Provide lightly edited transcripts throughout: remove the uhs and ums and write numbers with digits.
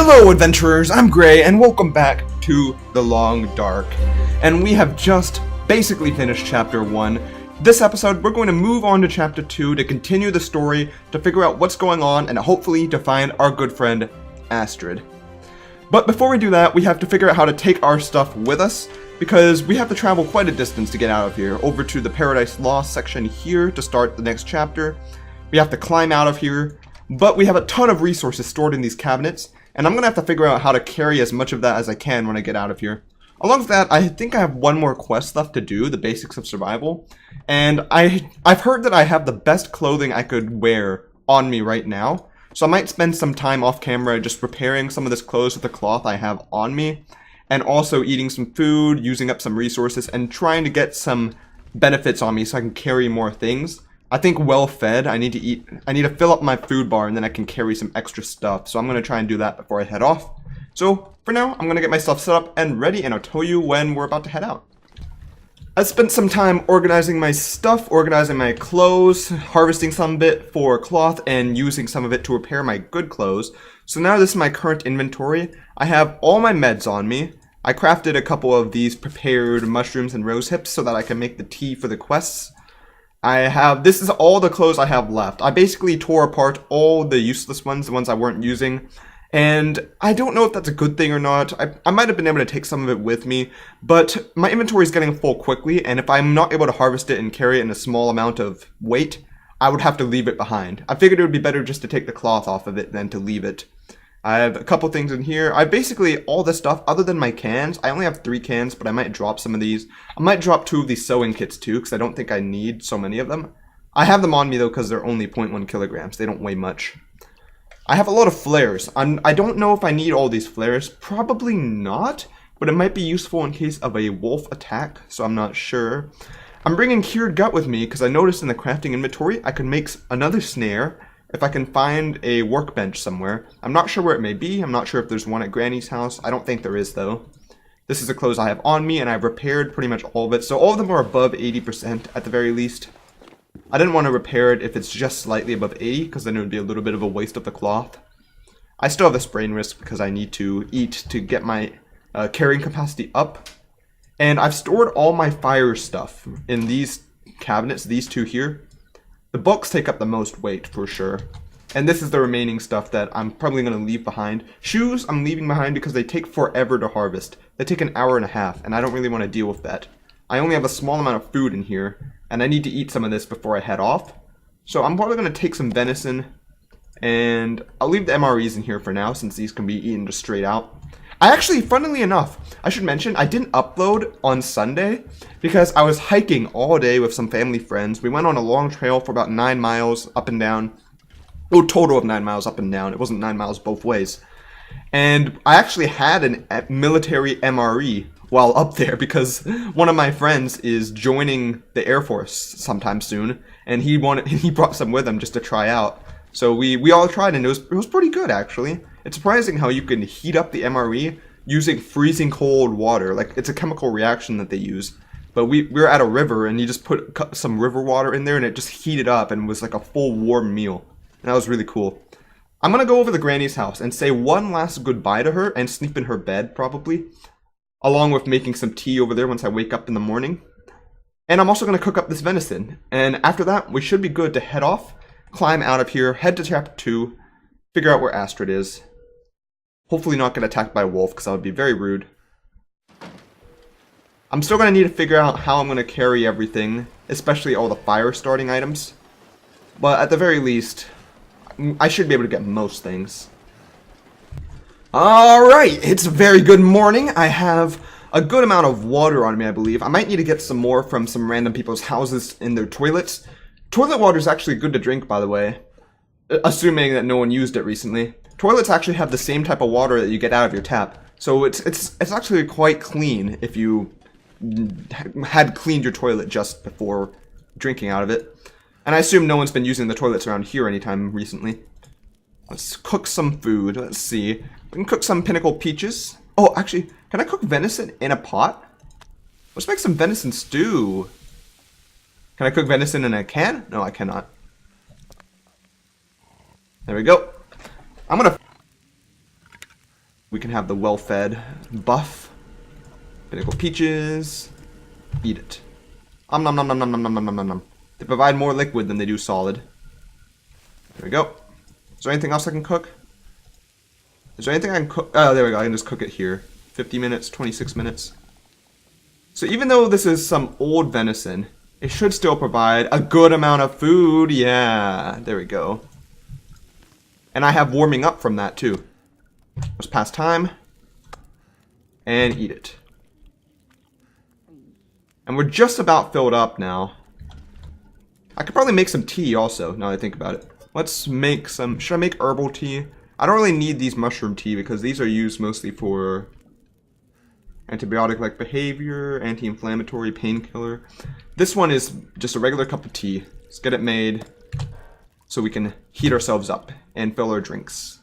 Hello adventurers, I'm Gray and welcome back to The Long Dark. And we have just basically finished chapter 1. This episode we're going to move on to chapter 2 to continue the story, to figure out what's going on, and hopefully to find our good friend Astrid. But before we do that, we have to figure out how to take our stuff with us, because we have to travel quite a distance to get out of here, over to the Paradise Lost section here to start the next chapter. We have to climb out of here, but we have a ton of resources stored in these cabinets, and I'm going to have to figure out how to carry as much of that as I can when I get out of here. Along with that, I think I have one more quest left to do, the basics of survival. And I've heard that I have the best clothing I could wear on me right now. So I might spend some time off camera just repairing some of this clothes with the cloth I have on me. And also eating some food, using up some resources, and trying to get some benefits on me so I can carry more things. I think well fed, I need to fill up my food bar and then I can carry some extra stuff. So I'm going to try and do that before I head off. So for now, I'm going to get myself set up and ready, and I'll tell you when we're about to head out. I spent some time organizing my stuff, organizing my clothes, harvesting some of it for cloth, and using some of it to repair my good clothes. So now this is my current inventory. I have all my meds on me. I crafted a couple of these prepared mushrooms and rose hips so that I can make the tea for the quests. This is all the clothes I have left. I basically tore apart all the useless ones, the ones I weren't using. And I don't know if that's a good thing or not. I might have been able to take some of it with me, but my inventory is getting full quickly, and if I'm not able to harvest it and carry it in a small amount of weight, I would have to leave it behind. I figured it would be better just to take the cloth off of it than to leave it. I have a couple things in here. I basically, all this stuff, other than my cans, I only have 3 cans, but I might drop some of these. I might drop 2 of these sewing kits too, because I don't think I need so many of them. I have them on me though, because they're only 0.1 kilograms. They don't weigh much. I have a lot of flares. I don't know if I need all these flares. Probably not, but it might be useful in case of a wolf attack, so I'm not sure. I'm bringing cured gut with me because I noticed in the crafting inventory I could make another snare if I can find a workbench somewhere. I'm not sure where it may be. I'm not sure if there's one at Granny's house. I don't think there is though. This is the clothes I have on me, and I've repaired pretty much all of it, so all of them are above 80% at the very least. I didn't want to repair it if it's just slightly above 80, because then it would be a little bit of a waste of the cloth. I still have a sprain risk because I need to eat to get my carrying capacity up. And I've stored all my fire stuff in these cabinets, these 2 here. The books take up the most weight for sure. And this is the remaining stuff that I'm probably going to leave behind. Shoes I'm leaving behind because they take forever to harvest. They take an hour and a half, and I don't really want to deal with that. I only have a small amount of food in here, and I need to eat some of this before I head off. So I'm probably going to take some venison, and I'll leave the MREs in here for now, since these can be eaten just straight out. I actually, funnily enough, I should mention, I didn't upload on Sunday, because I was hiking all day with some family friends. We went on a long trail for about 9 miles up and down. Oh, total of 9 miles up and down. It wasn't 9 miles both ways. And I actually had a military MRE while up there, because one of my friends is joining the Air Force sometime soon, and he brought some with him just to try out. So we all tried, and it was pretty good actually. It's surprising how you can heat up the MRE using freezing cold water. Like, it's a chemical reaction that they use. But we were at a river, and you just put some river water in there, and it just heated up and was like a full warm meal. And that was really cool. I'm gonna go over to Granny's house and say one last goodbye to her and sleep in her bed probably, along with making some tea over there once I wake up in the morning. And I'm also going to cook up this venison. And after that, we should be good to head off, climb out of here, head to chapter 2, figure out where Astrid is. Hopefully not get attacked by a wolf, because that would be very rude. I'm still going to need to figure out how I'm going to carry everything, especially all the fire starting items. But at the very least, I should be able to get most things. Alright, it's a very good morning. I have a good amount of water on me, I believe. I might need to get some more from some random people's houses in their toilets. Toilet water is actually good to drink, by the way, assuming that no one used it recently. Toilets actually have the same type of water that you get out of your tap, so it's actually quite clean if you had cleaned your toilet just before drinking out of it. And I assume no one's been using the toilets around here anytime recently. Let's cook some food. Let's see. We can cook some pinnacle peaches. Oh, actually, can I cook venison in a pot? Let's make some venison stew. Can I cook venison in a can? No, I cannot. There we go. I'm gonna we can have the well-fed buff. Pinnacle peaches. Eat it. Nom nom nom nom nom nom nom nom nom nom. They provide more liquid than they do solid. There we go. Is there anything else I can cook? Is there anything I can cook? Oh, there we go. I can just cook it here. 50 minutes, 26 minutes. So even though this is some old venison, it should still provide a good amount of food. Yeah, there we go. And I have warming up from that too. Let's pass time. And eat it. And we're just about filled up now. I could probably make some tea also, now that I think about it. Let's make some... Should I make herbal tea? I don't really need these mushroom tea because these are used mostly for antibiotic-like behavior, anti-inflammatory, painkiller. This one is just a regular cup of tea. Let's get it made so we can heat ourselves up and fill our drinks.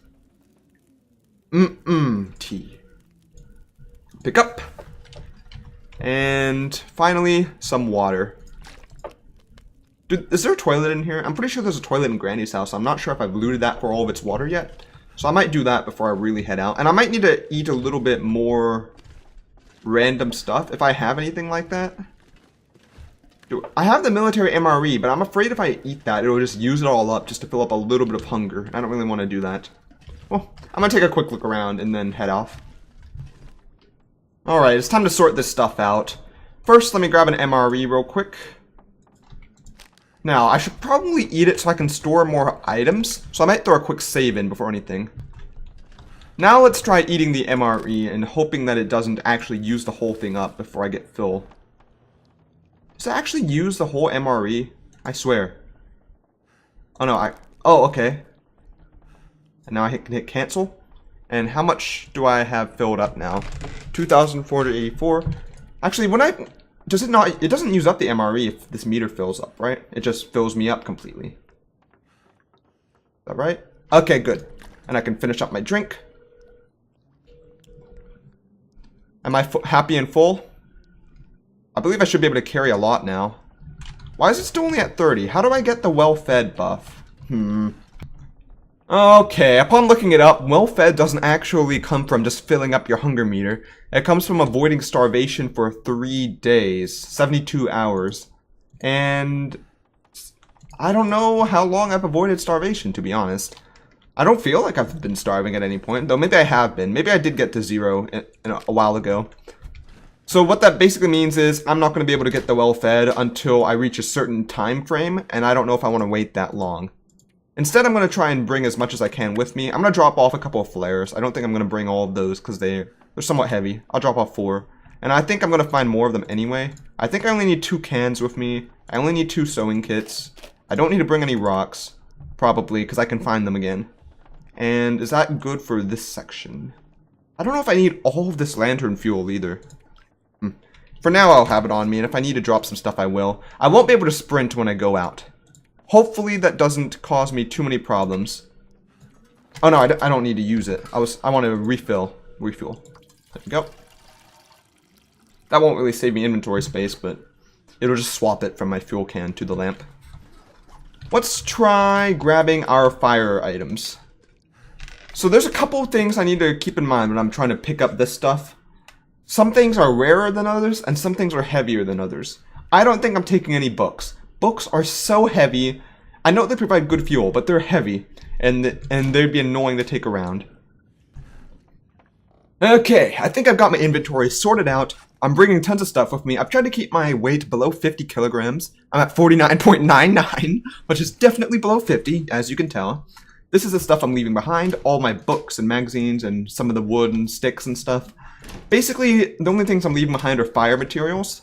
Tea. Pick up. And finally, some water. Dude, is there a toilet in here? I'm pretty sure there's a toilet in Granny's house. I'm not sure if I've looted that for all of its water yet. So I might do that before I really head out. And I might need to eat a little bit more random stuff if I have anything like that. Dude, I have the military MRE, but I'm afraid if I eat that, it'll just use it all up just to fill up a little bit of hunger. I don't really want to do that. Well, I'm going to take a quick look around and then head off. Alright, it's time to sort this stuff out. First, let me grab an MRE real quick. Now, I should probably eat it so I can store more items, so I might throw a quick save in before anything. Now let's try eating the MRE and hoping that it doesn't actually use the whole thing up before I get full. Does it actually use the whole MRE? I swear. Oh no, oh, okay. And now I can hit cancel. And how much do I have filled up now? 2,484. Actually, when it doesn't use up the MRE if this meter fills up, right? It just fills me up completely. Is that right? Okay, good. And I can finish up my drink. Am I happy and full? I believe I should be able to carry a lot now. Why is it still only at 30? How do I get the well-fed buff? Okay, upon looking it up, well-fed doesn't actually come from just filling up your hunger meter. It comes from avoiding starvation for 3 days, 72 hours. And I don't know how long I've avoided starvation, to be honest. I don't feel like I've been starving at any point, though maybe I have been. Maybe I did get to 0 a while ago. So what that basically means is I'm not going to be able to get the well-fed until I reach a certain time frame, and I don't know if I want to wait that long. Instead, I'm going to try and bring as much as I can with me. I'm going to drop off a couple of flares. I don't think I'm going to bring all of those because they're somewhat heavy. I'll drop off 4. And I think I'm going to find more of them anyway. I think I only need 2 cans with me. I only need 2 sewing kits. I don't need to bring any rocks, probably, because I can find them again. And is that good for this section? I don't know if I need all of this lantern fuel either. For now, I'll have it on me, and if I need to drop some stuff, I will. I won't be able to sprint when I go out. Hopefully that doesn't cause me too many problems. Oh no, I don't need to use it. I want to refuel. There we go. That won't really save me inventory space, but it'll just swap it from my fuel can to the lamp. Let's try grabbing our fire items. So there's a couple of things I need to keep in mind when I'm trying to pick up this stuff. Some things are rarer than others, and some things are heavier than others. I don't think I'm taking any books. Books are so heavy. I know they provide good fuel, but they're heavy, and they'd be annoying to take around. Okay, I think I've got my inventory sorted out. I'm bringing tons of stuff with me. I've tried to keep my weight below 50 kilograms. I'm at 49.99, which is definitely below 50, as you can tell. This is the stuff I'm leaving behind, all my books and magazines and some of the wood and sticks and stuff. Basically, the only things I'm leaving behind are fire materials.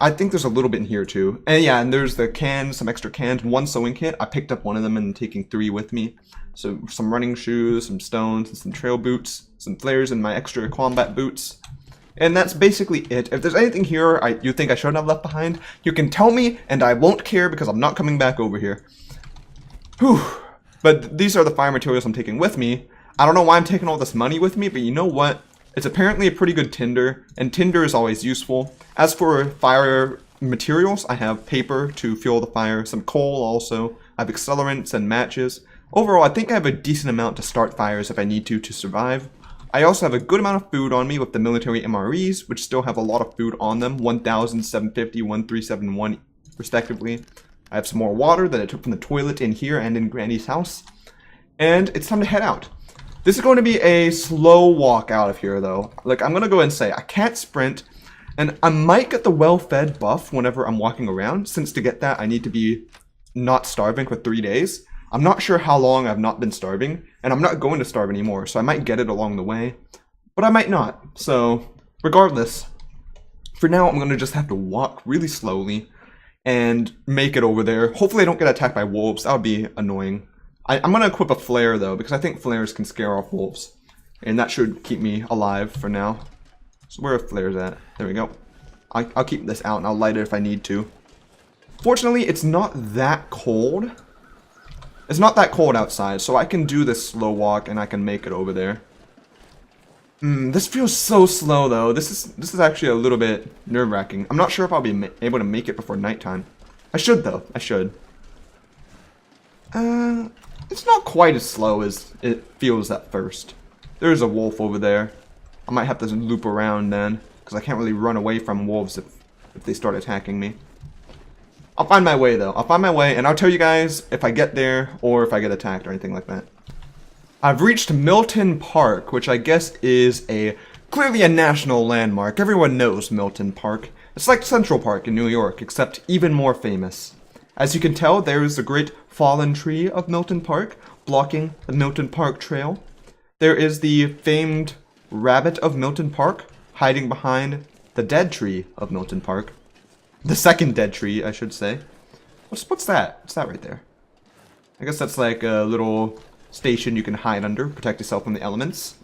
I think there's a little bit in here too. And yeah, and there's the cans, some extra cans, 1 sewing kit. I picked up 1 of them and I'm taking 3 with me. So some running shoes, some stones, and some trail boots, some flares and my extra combat boots. And that's basically it. If there's anything here you think I shouldn't have left behind, you can tell me and I won't care because I'm not coming back over here. Whew. But these are the fire materials I'm taking with me. I don't know why I'm taking all this money with me, but you know what? It's apparently a pretty good tinder, and tinder is always useful. As for fire materials, I have paper to fuel the fire, some coal also, I have accelerants and matches. Overall, I think I have a decent amount to start fires if I need to survive. I also have a good amount of food on me with the military MREs, which still have a lot of food on them, 1,750, 1,371 respectively. I have some more water that I took from the toilet in here and in Granny's house. And it's time to head out. This is going to be a slow walk out of here, though. Like, I'm going to go ahead and say, I can't sprint, and I might get the well-fed buff whenever I'm walking around, since to get that, I need to be not starving for 3 days. I'm not sure how long I've not been starving, and I'm not going to starve anymore, so I might get it along the way, but I might not. So, regardless, for now, I'm going to just have to walk really slowly and make it over there. Hopefully I don't get attacked by wolves. That would be annoying. I'm going to equip a flare, though, because I think flares can scare off wolves. And that should keep me alive for now. So where are flares at? There we go. I'll keep this out and I'll light it if I need to. Fortunately, it's not that cold. It's not that cold outside, so I can do this slow walk and I can make it over there. This feels so slow, though. This is actually a little bit nerve-wracking. I'm not sure if I'll be able to make it before nighttime. I should, though. I should. It's not quite as slow as it feels at first. There's a wolf over there. I might have to loop around then, because I can't really run away from wolves if they start attacking me. I'll find my way, though. I'll find my way, and I'll tell you guys if I get there or if I get attacked or anything like that. I've reached Milton Park, which I guess is clearly a national landmark. Everyone knows Milton Park. It's like Central Park in New York, except even more famous. As you can tell, there is the great fallen tree of Milton Park, blocking the Milton Park Trail. There is the famed rabbit of Milton Park, hiding behind the dead tree of Milton Park. The second dead tree, I should say. What's that? What's that right there? I guess that's like a little station you can hide under, protect yourself from the elements.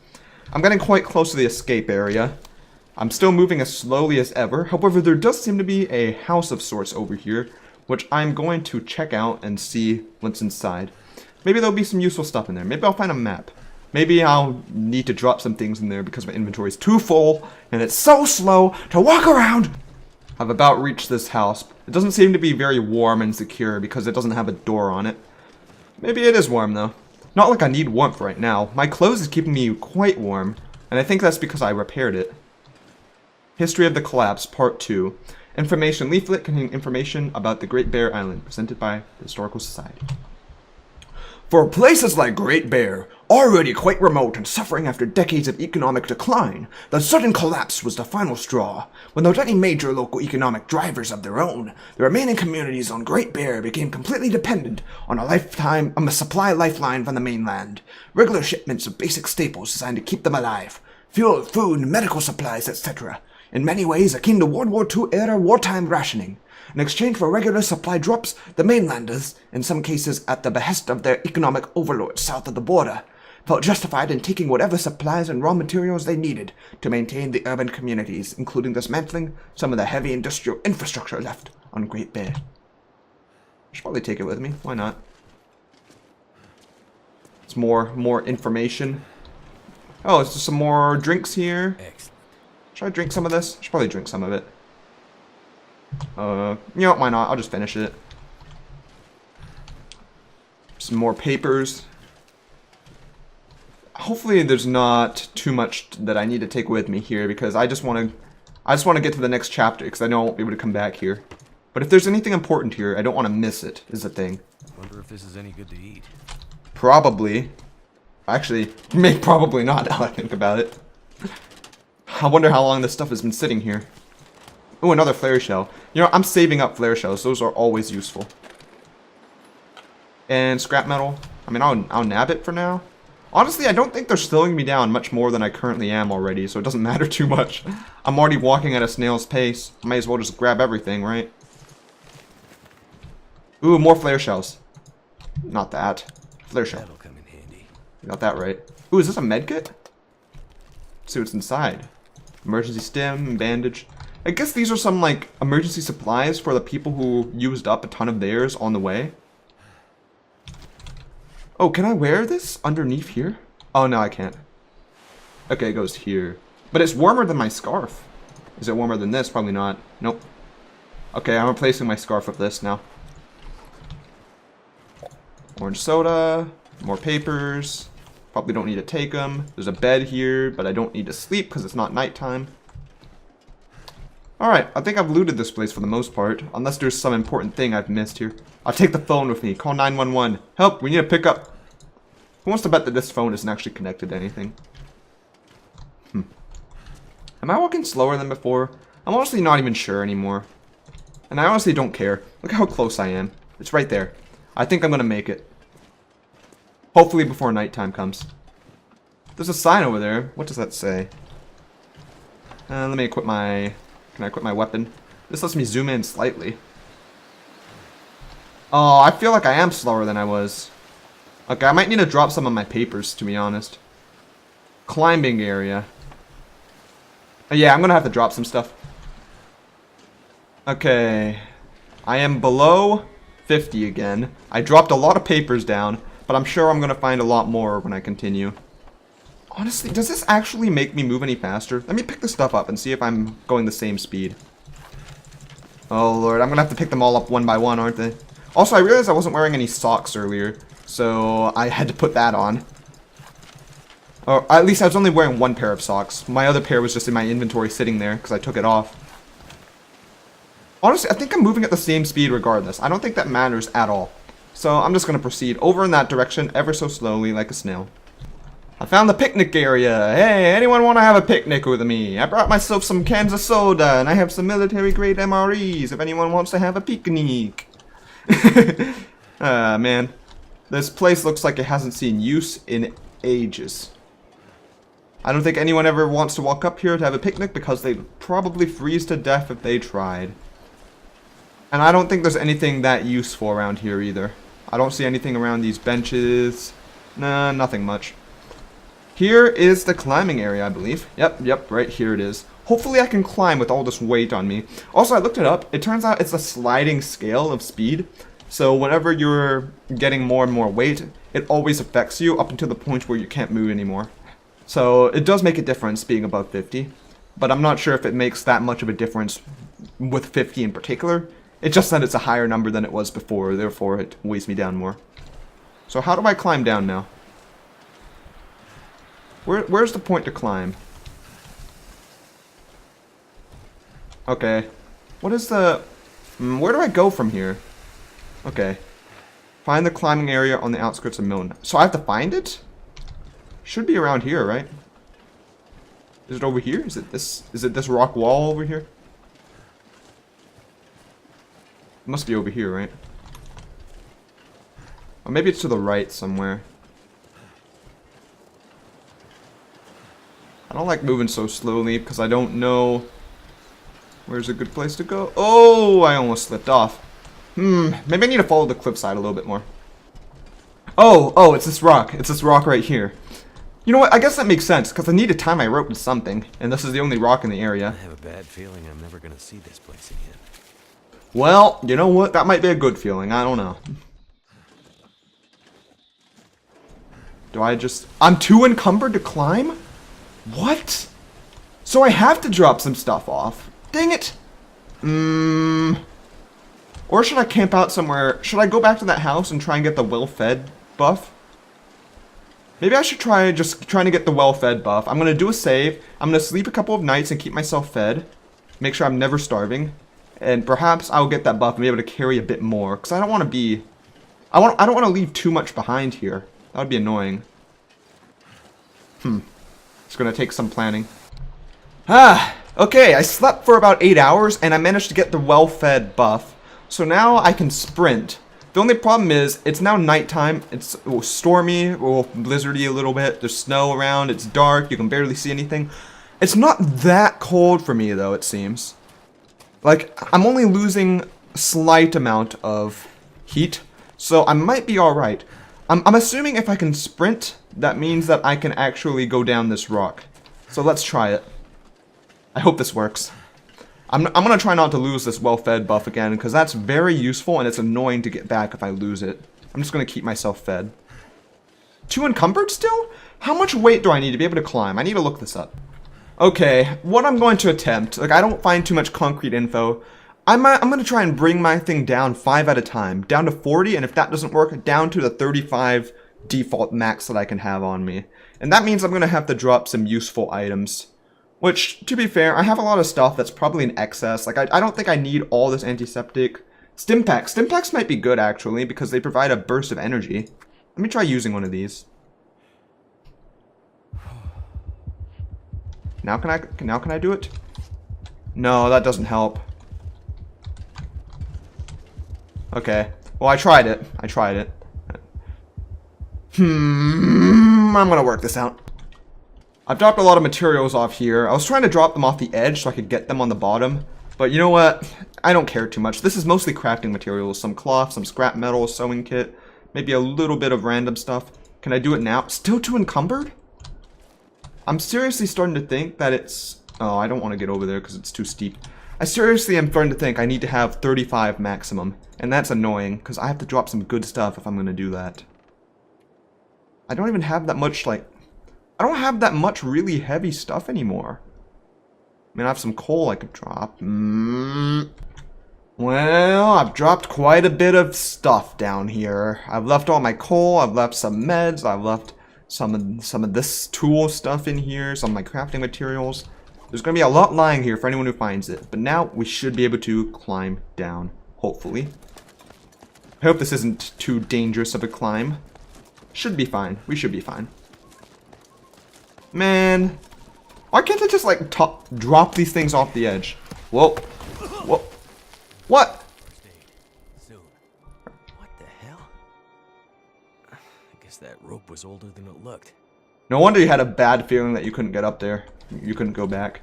I'm getting quite close to the escape area. I'm still moving as slowly as ever. However, there does seem to be a house of sorts over here, which I'm going to check out and see what's inside. Maybe there'll be some useful stuff in there. Maybe I'll find a map. Maybe I'll need to drop some things in there because my inventory is too full and it's so slow to walk around. I've about reached this house. It doesn't seem to be very warm and secure because it doesn't have a door on it. Maybe it is warm though. Not like I need warmth right now. My clothes is keeping me quite warm, and I think that's because I repaired it. History of the Collapse, Part 2. Information leaflet containing information about the Great Bear Island, presented by the Historical Society. For places like Great Bear, already quite remote and suffering after decades of economic decline, the sudden collapse was the final straw. Without any major local economic drivers of their own, the remaining communities on Great Bear became completely dependent on a supply lifeline from the mainland. Regular shipments of basic staples designed to keep them alive. Fuel, food, medical supplies, etc. In many ways akin to World War II era wartime rationing. In exchange for regular supply drops, the mainlanders, in some cases at the behest of their economic overlords south of the border, felt justified in taking whatever supplies and raw materials they needed to maintain the urban communities, including dismantling some of the heavy industrial infrastructure left on Great Bear. Should probably take it with me. Why not? It's more information. Oh, is there some more drinks here? Should I drink some of this? I should probably drink some of it. You know what, why not? I'll just finish it. Some more papers. Hopefully there's not too much that I need to take with me here, because I just want to get to the next chapter, because I know I won't be able to come back here. But if there's anything important here, I don't want to miss it, is the thing. Wonder if this is any good to eat. Probably. Actually, probably not now I think about it. I wonder how long this stuff has been sitting here. Oh, another flare shell. You know, I'm saving up flare shells. Those are always useful. And scrap metal. I mean, I'll nab it for now. Honestly, I don't think they're slowing me down much more than I currently am already, so it doesn't matter too much. I'm already walking at a snail's pace. I might as well just grab everything, right? Ooh, more flare shells. Not that. Flare shell. That'll come in handy. Got that right. Ooh, is this a medkit? Let's see what's inside. Emergency stim, bandage. I guess these are some, like, emergency supplies for the people who used up a ton of theirs on the way. Oh, can I wear this underneath here? Oh, no, I can't. Okay, it goes here. But it's warmer than my scarf. Is it warmer than this? Probably not. Nope. Okay, I'm replacing my scarf with this now. Orange soda. More papers. Probably don't need to take them. There's a bed here, but I don't need to sleep because it's not nighttime. Alright, I think I've looted this place for the most part. Unless there's some important thing I've missed here. I'll take the phone with me. Call 911. Help, we need a pickup. Who wants to bet that this phone isn't actually connected to anything? Am I walking slower than before? I'm honestly not even sure anymore. And I honestly don't care. Look how close I am. It's right there. I think I'm gonna make it. Hopefully before nighttime comes. There's a sign over there. What does that say? Let me equip my... Can I equip my weapon? This lets me zoom in slightly. Oh, I feel like I am slower than I was. Okay, I might need to drop some of my papers, to be honest. Climbing area. Yeah, I'm gonna have to drop some stuff. Okay. I am below 50 again. I dropped a lot of papers down, but I'm sure I'm gonna find a lot more when I continue. Honestly, does this actually make me move any faster? Let me pick the stuff up and see if I'm going the same speed. Oh lord, I'm gonna have to pick them all up one by one, aren't they? Also, I realized I wasn't wearing any socks earlier, so I had to put that on. Or at least I was only wearing one pair of socks. My other pair was just in my inventory sitting there because I took it off. Honestly, I think I'm moving at the same speed regardless. I don't think that matters at all. So I'm just going to proceed over in that direction ever so slowly like a snail. I found the picnic area. Hey, anyone want to have a picnic with me? I brought myself some cans of soda and I have some military grade MREs if anyone wants to have a picnic. Man. This place looks like it hasn't seen use in ages. I don't think anyone ever wants to walk up here to have a picnic because they'd probably freeze to death if they tried. And I don't think there's anything that useful around here either. I don't see anything around these benches. Nah, nothing much. Here is the climbing area, I believe. Yep, right here it is. Hopefully I can climb with all this weight on me. Also, I looked it up. It turns out it's a sliding scale of speed. So whenever you're getting more and more weight, it always affects you up until the point where you can't move anymore. So it does make a difference being above 50. But I'm not sure if it makes that much of a difference with 50 in particular. It's just that it's a higher number than it was before, therefore it weighs me down more. So how do I climb down now? Where's the point to climb? Okay. What is the... where do I go from here? Okay. Find the climbing area on the outskirts of Milton. So I have to find it? Should be around here, right? Is it over here? Is it this rock wall over here? It must be over here, right? Or maybe it's to the right somewhere. I don't like moving so slowly because I don't know where's a good place to go. Oh, I almost slipped off. Maybe I need to follow the cliffside a little bit more. Oh, it's this rock. It's this rock right here. You know what? I guess that makes sense because I need to tie my rope to something, and this is the only rock in the area. I have a bad feeling I'm never gonna see this place again. Well, you know what? That might be a good feeling. I don't know. Do I just... I'm too encumbered to climb? What? So I have to drop some stuff off. Dang it. Or should I camp out somewhere? Should I go back to that house and try and get the well-fed buff? Maybe I should try trying to get the well-fed buff. I'm going to do a save. I'm going to sleep a couple of nights and keep myself fed. Make sure I'm never starving. And perhaps I'll get that buff and be able to carry a bit more. Because I don't want to be... I don't want to leave too much behind here. That would be annoying. It's going to take some planning. Okay, I slept for about 8 hours and I managed to get the well-fed buff. So now I can sprint. The only problem is, it's now nighttime, it's stormy, blizzardy a little bit, there's snow around, it's dark, you can barely see anything. It's not that cold for me though, it seems. Like, I'm only losing a slight amount of heat, so I might be alright. I'm assuming if I can sprint, that means that I can actually go down this rock. So let's try it. I hope this works. I'm going to try not to lose this well-fed buff again, because that's very useful, and it's annoying to get back if I lose it. I'm just going to keep myself fed. Too encumbered still? How much weight do I need to be able to climb? I need to look this up. Okay, what I'm going to attempt, like I don't find too much concrete info. I'm going to try and bring my thing down 5 at a time, down to 40, and if that doesn't work, down to the 35 default max that I can have on me. And that means I'm going to have to drop some useful items. Which, to be fair, I have a lot of stuff that's probably in excess. Like, I don't think I need all this antiseptic. Stimpaks. Stimpaks might be good, actually, because they provide a burst of energy. Let me try using one of these. Now can I do it? No, that doesn't help. Okay. Well, I tried it. I'm gonna work this out. I've dropped a lot of materials off here. I was trying to drop them off the edge so I could get them on the bottom. But you know what? I don't care too much. This is mostly crafting materials. Some cloth, some scrap metal, sewing kit. Maybe a little bit of random stuff. Can I do it now? Still too encumbered? I'm seriously starting to think that it's... Oh, I don't want to get over there because it's too steep. I seriously am starting to think I need to have 35 maximum. And that's annoying because I have to drop some good stuff if I'm going to do that. I don't even have that much, like... I don't have that much really heavy stuff anymore. I mean, I have some coal I could drop. Well, I've dropped quite a bit of stuff down here. I've left all my coal, I've left some meds, I've left some of this tool stuff in here, some of my crafting materials. There's going to be a lot lying here for anyone who finds it. But now we should be able to climb down, hopefully. I hope this isn't too dangerous of a climb. Should be fine. We should be fine. Man. Why can't I just, like, drop these things off the edge? Whoa. Whoa. What? What the hell? I guess that rope was older than it looked. No wonder you had a bad feeling that you couldn't get up there. You couldn't go back.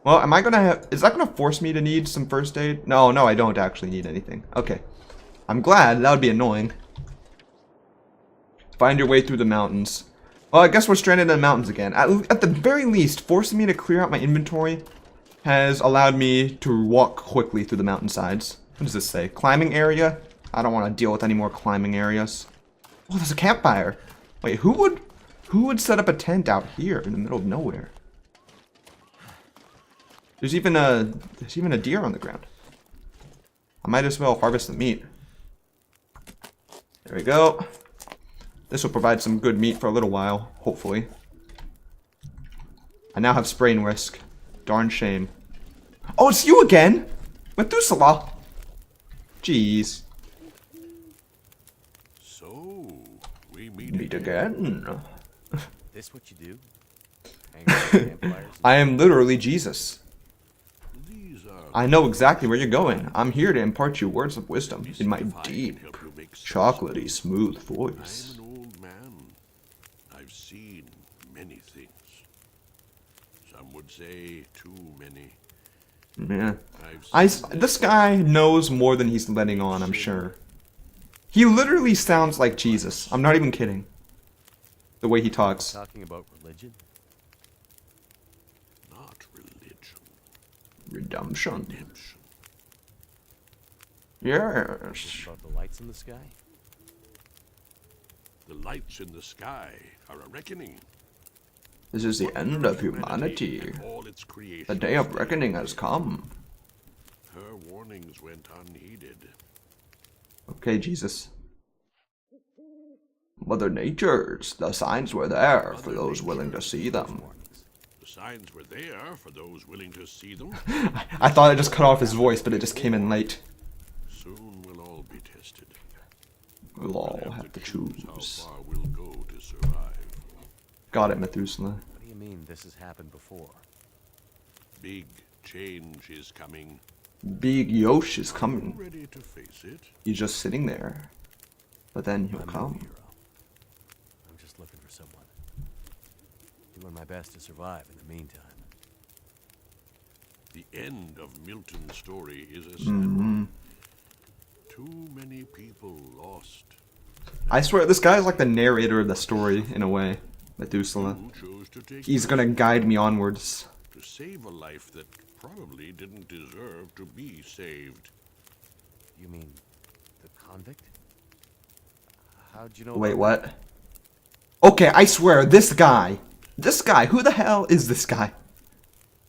Well, am I gonna have... Is that gonna force me to need some first aid? No, I don't actually need anything. Okay. I'm glad. That would be annoying. Find your way through the mountains. Well, I guess we're stranded in the mountains again. At the very least, forcing me to clear out my inventory has allowed me to walk quickly through the mountainsides. What does this say? Climbing area? I don't want to deal with any more climbing areas. Oh, there's a campfire. Wait, who would set up a tent out here in the middle of nowhere? There's even a deer on the ground. I might as well harvest the meat. There we go. This will provide some good meat for a little while, hopefully. I now have sprain risk. Darn shame. Oh, it's you again! Methuselah! Jeez. So, we Meet again. This what you do? Hang out with campfires? I am literally Jesus. These are I know exactly where you're going. I'm here to impart you words of wisdom in my deep, chocolatey, smooth voice. I'm an old man. I've seen many things. Some would say too many. Yeah. I've seen This guy knows more than he's letting on, I'm sure. He literally sounds like Jesus. I'm not even kidding. The way he talks. Talking about religion? not religion, Redemption. redemption. Yes. About the lights in the sky? The lights in the sky are a reckoning. This is the end of humanity. And all its creation. The day of reckoning has come. Her warnings went unheeded. Okay, Jesus. Mother Nature's. The signs were there for those willing to see them. The signs were there for those willing to see them. I thought I just cut off his voice, but it just came in late. Soon we'll all be tested. We'll all have to choose. How far we'll go to survive. Got it, Methuselah. What do you mean this has happened before? Big change is coming. Big Yosh is coming. Ready to face it? He's just sitting there. But then he'll I'm no come. hero. I'm just looking for someone. Doing my best to survive in the meantime. The end of Milton's story is a sad one. Too many people lost. I swear, this guy is like the narrator of the story, in a way. Methuselah. Who chose to take He's gonna guide me onwards. to save a life that probably didn't deserve to be saved. You mean the convict? How'd you know? Wait, about what? Okay, I swear, this guy. This guy, who the hell is this guy?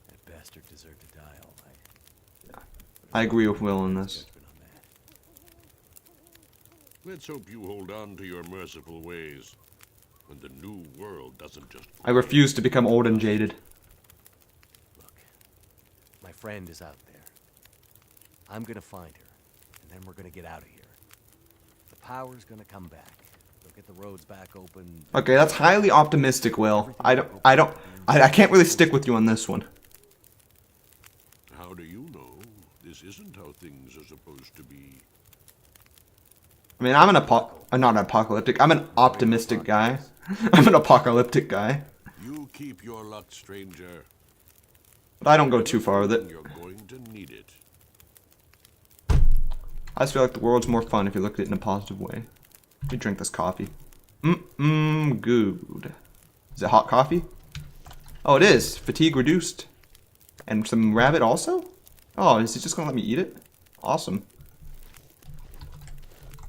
that bastard deserved to die, all right. I agree with Will on this. Judgment on that. Let's hope you hold on to your merciful ways. And the new world doesn't just... I refuse to become old and jaded. Look, my friend is out there. I'm gonna find her, and then we're gonna get out of here. The power's gonna come back. We'll get the roads back open. Okay, that's highly optimistic, Will. I can't really stick with you on this one. How do you know this isn't how things are supposed to be? I mean, I'm not apocalyptic. I'm an optimistic guy. I'm an apocalyptic guy. You keep your luck, stranger. But I don't go too far with it. You're going to need it. I just feel like the world's more fun if you look at it in a positive way. Let me drink this coffee. Good. Is it hot coffee? Oh, it is. Fatigue reduced. And some rabbit also? Oh, is he just gonna let me eat it? Awesome.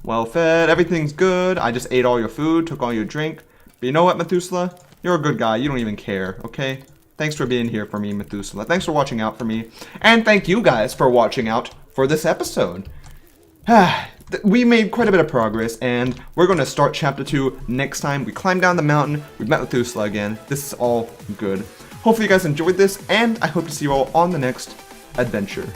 Well fed, everything's good. I just ate all your food, took all your drink. But you know what, Methuselah? You're a good guy. You don't even care, okay? Thanks for being here for me, Methuselah. Thanks for watching out for me. And thank you guys for watching out for this episode. We made quite a bit of progress, and we're going to start Chapter 2 next time. We climbed down the mountain. We met Methuselah again. This is all good. Hopefully you guys enjoyed this, and I hope to see you all on the next adventure.